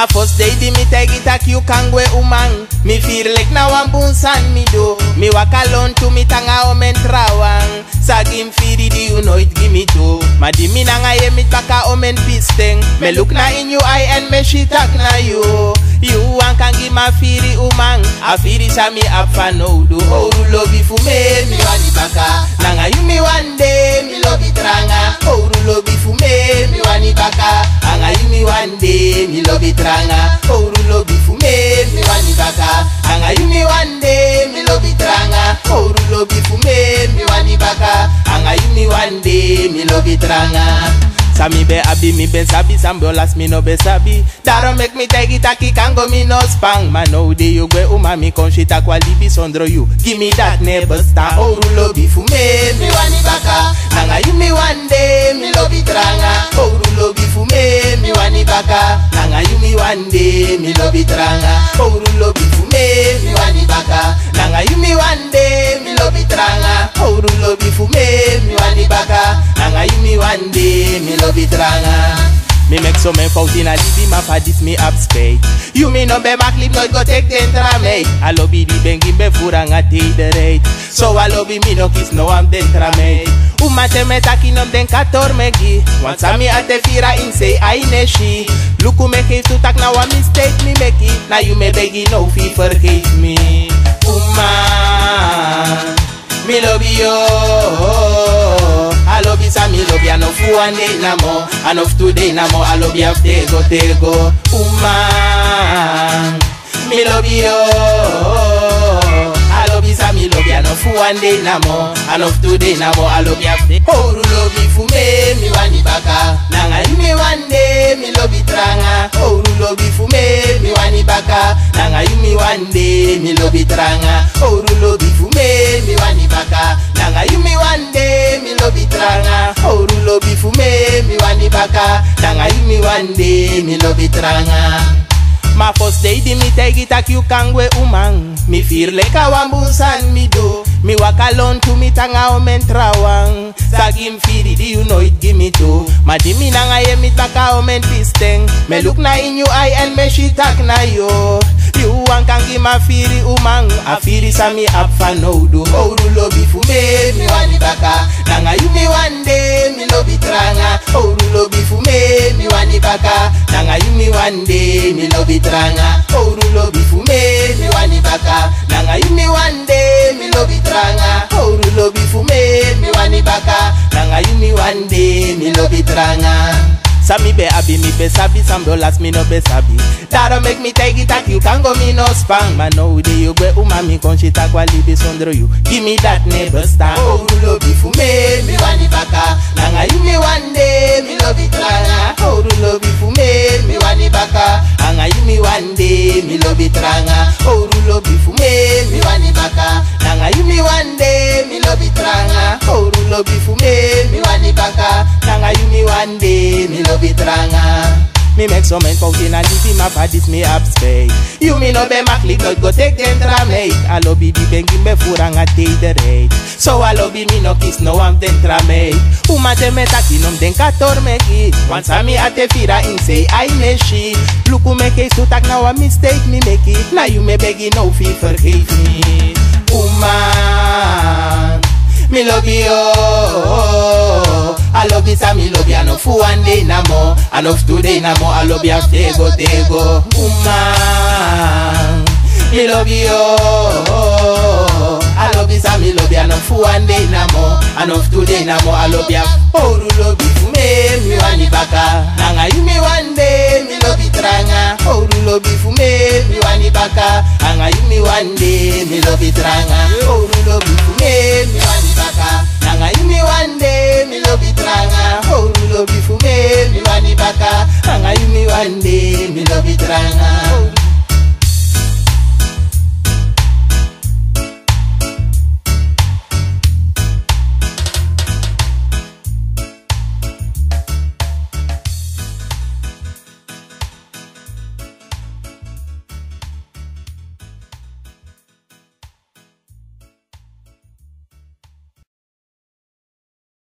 My first day di mi take it a you kangwe umang. Mi feel like na wambunsan mi do. Mi walk alone to mi tanga omen trawang. Sagim firi di you know it gimme to. Ma di mi nanga ye mit baka omen pisteng. Me look na in you eye and me shitak na you. You want can give ma firi umang. A firi sa mi apa no do. Owroe lobi fu me mi wani baka. Nanga you mi one day mi lobi tranga. Owroe lobi fu me mi wani baka. Anga you mi one day mi lobi tranga. Owroe lobi fu me mi wani baka. Anga you mi one day mi lobi tranga. Owroe lobi fu me mi wani baka. Anga you mi one day mi lobi tranga. Sa mi be abi mi ben sabi, sambolas mi no be sabi. Daro make me take it a kick and go me no spang. Man no de you gwe umami konshita kwa libi sondro you. Give me that never stand. Owroe lobi fu me mi wani baka. Nanga you mi one day mi lobi tranga. Owroe lobi fu me mi wani baka. Nanga you mi one day mi lobi tranga. Owroe lobi fu me mi wani baka. Nanga you mi one day mi lobi tranga. Owroe lobi fu me mi wani baka. Nanga you mi one day mi lobi tranga. Me make so men fout in a libi ma pa dis me upstate. You me no be back lip no go take the entra mate. I lobi di bengi be furanga take the rate. So I lobi me no kiss no am dentra mate. Umate me takinom den kator megi. Once a me ate fira in say I neshi. Luku me case to tak now a mistake me make it. Now you me begi no fee forgive me. Me lobi yo. I love you, so me love you. Enough one day na more, enough today na more. I love you, tego. Me love you. I love you, so me love you. Enough one day na more, enough today na more. I love you, Owroe lobi fu me mi wani baka. Nanga you me one day mi lobi tranga. Owroe lobi fu me mi wani baka. Nanga you me one day mi lobi tranga. Owroe lobi fu me mi wani baka. Nanga you me one day mi lobi tranga. Owroe lobi fu me mi wani baka. Nanga you me one day mi lobi tranga. My first day di mi take it a you kangwe umang. Mi feel like a wambunsan mi do. Mi walk alone to mi tanga omen trawang. Sagim firi di you know it gimme to. Ma di mi nanga ye mit baka omen pisteng. Me look na in you eye and me shitak na yo. You want can give ma firi umang. A firi sa mi apa no do. Owroe lobi fu me mi wani baka. Nanga you mi one day mi lobi tranga. Owroe lobi fu me mi wani baka. Nanga you mi one day mi lobi tranga. Owroe lobi fu me mi wani baka. Nanga you mi one day mi lobi tranga. Owroe lobi fu me mi wani baka. Nanga you mi one day mi lobi tranga. Sa mi be abi mi be sabi, sambolas mi no be sabi. Daro make me take it a you can go me no spang. Man no de you gwe umami konshita kwa libi sondro you. Give me that never stand. Owroe lobi fu me mi wani baka. Nanga you mi one day mi lobi tranga. Owroe lobi fu me mi wani baka. Nanga you mi one day mi lobi tranga. Owroe lobi fu me mi wani baka. Nanga you mi one day mi lobi tranga. Owroe lobi fu me mi wani baka. Nanga you mi one day mi lobi tranga. Me make some men fout in a libi ma pa dis me upstate. You me no be ma click not go take the entra mate. I lobi di bengi me furanga take the rate. So I lobi me no kiss no am dentra mate. Umate me takinom den kator megi. Once a me ate fira in say I neshi. Luku me case to tak now a mistake me make it. Now you me begi no fee forgive me. Me love you. I love you, so me love you. Enough one day na more, enough today na more. I love you, tego. Me love you. I love you, so me love you. Enough one day na more, enough today na more. I love you. Owroe lobi fu me mi wani baka. Nanga you me one day mi lobi tranga. Owroe lobi fu me mi wani baka. Nanga you me one day mi lobi tranga. Owroe lobi fu me mi wani baka. Nanga you me one day mi lobi tranga. Owroe lobi fu me mi wani baka. Nanga you me one day mi lobi tranga.